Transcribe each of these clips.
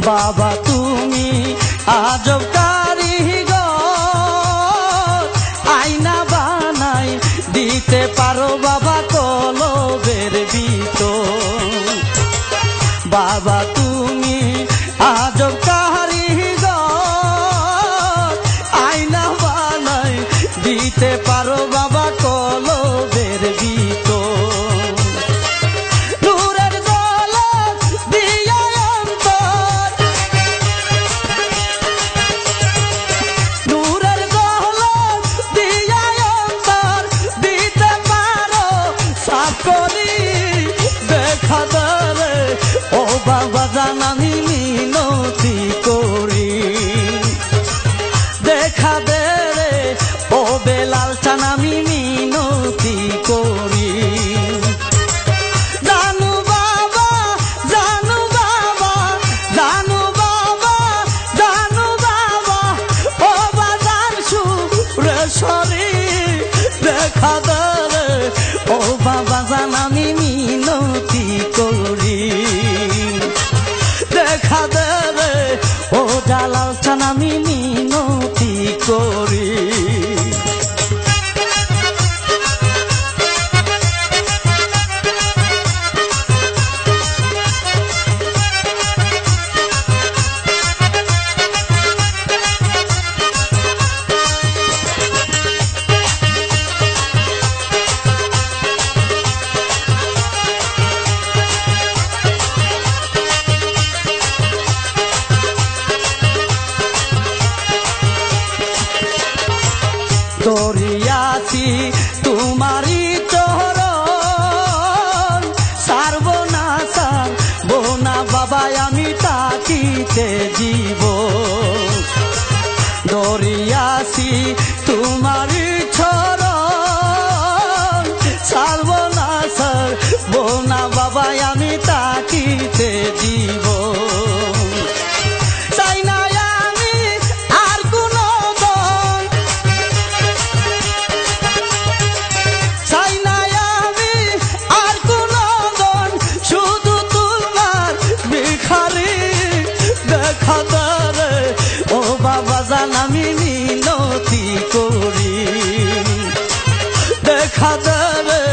বাবা তুমি আজব কারিগর, আয়না বানাই দিতে পারো বাবা কলবের ভিতর। বাবা তুমি আজব কারিগর, আয়না বানাই দিতে পারো বাবা কলবের ভিতর। আমি মিনতি করি দেখা দে রে ও বেলাল চান, আমি মিনতি করি। জানু বাবা জানু বাবা জানু বাবা জানু বাবা ও বাজান সুরেশ্বরী দেখা দে রে ও বাবা জান, আমি মিনতি করি দেখা দেবে ও জালাল চান, আমি মিনতি করি। দরিয়াছি তোমারি চরণ, সারব না সারব না বাবা আমি তাকিতে জীব। দরিয়াছি তোমারি চরণ, সারব না সারব না বাবা আমি তাকিতে জীব। ও বাবা জান আমি মিনতি করি দেখা দেবে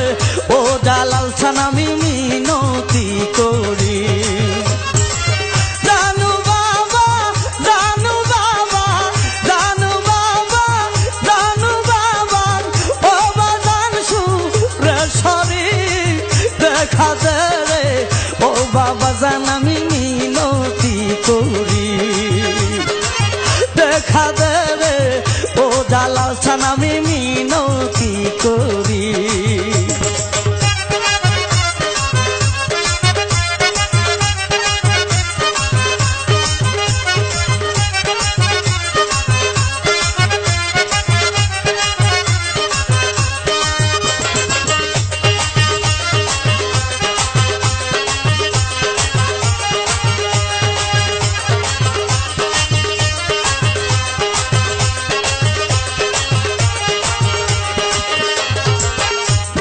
ও জালাল চান, আমি মিনতি করি। জানু বাবা জানু বাবা জানু বাবা জানু বাবা ও বাজান সুরেশ্বরী দেখা দেবে ও বাবা জান, আমি মিনতি করি দেখা দেবে ও জালাল চান, আমি মিনতি করি।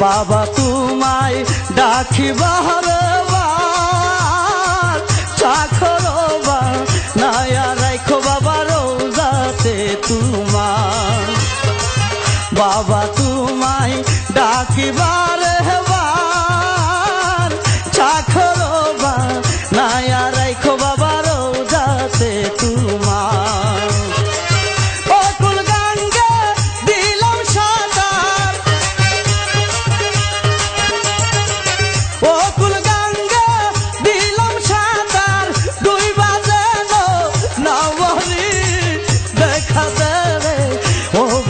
বাবা তোমায় ডাকি বারবার, চাখরবার নায়া রাখো বাবা রোজাতে তোমার। বাবা তোমায় ডাকি বারবার, চাখরবার নায়া রাখো বাবা রোজাতে তোমার।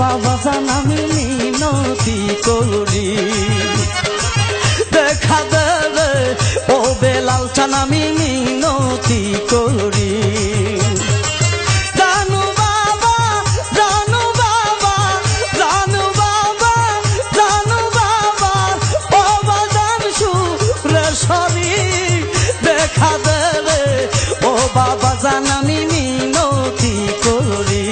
বাবা জান আমি মিনতি করি দেখা দেবে ও বেলাল চান, আমি মিনতি করি। জানু বাবা জানু বাবা জানু বাবা জানু বাবা ও বাজান সুরেশ্বরী দেখা দেবে ও বাবা জান, আমি মিনতি করি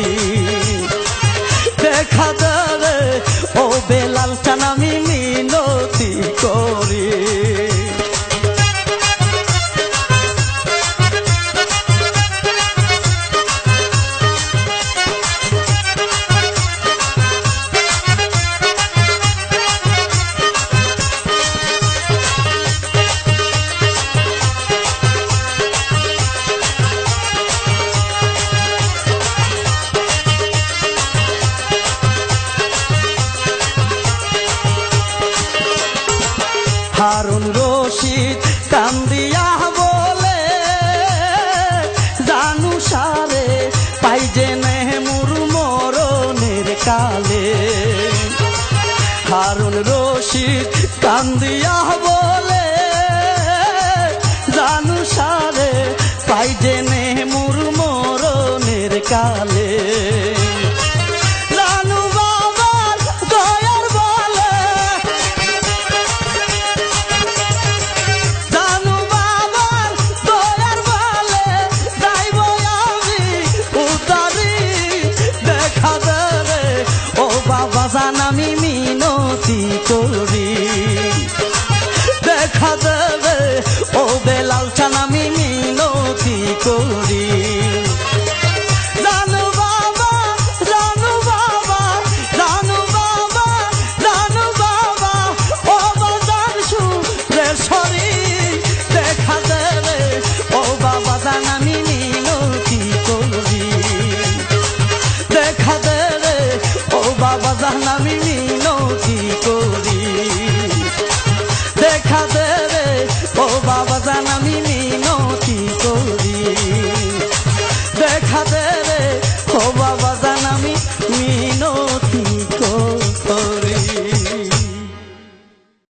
দেখা দেবে ও বেলাল চান, আমি মিনতি করি। রশিদ কান্দিয়া বলে জানু সারে পাই জেনে মোর মরণের কালে হারুন রশিদ কান্দিয়া বলে জানু সারে পাই জেনে মোর মরণের কালে জানু বাবার দয়ার বলে জানু বাবার দয়ার বলে যাইব আমি উতারি দেখা দেবে ও বাবা জান আমি মিনতি করি দেখা দেবে ও বেলাল চান আমি মিনতি করি জানু বাবা জানু বাবা জানু বাবা জানু বাবা ও বাজার সুরেশ্বরী দেখা দেবে ও বাবা জান আমি মিনতি করি দেখা দেবে ও বাবা জান আমি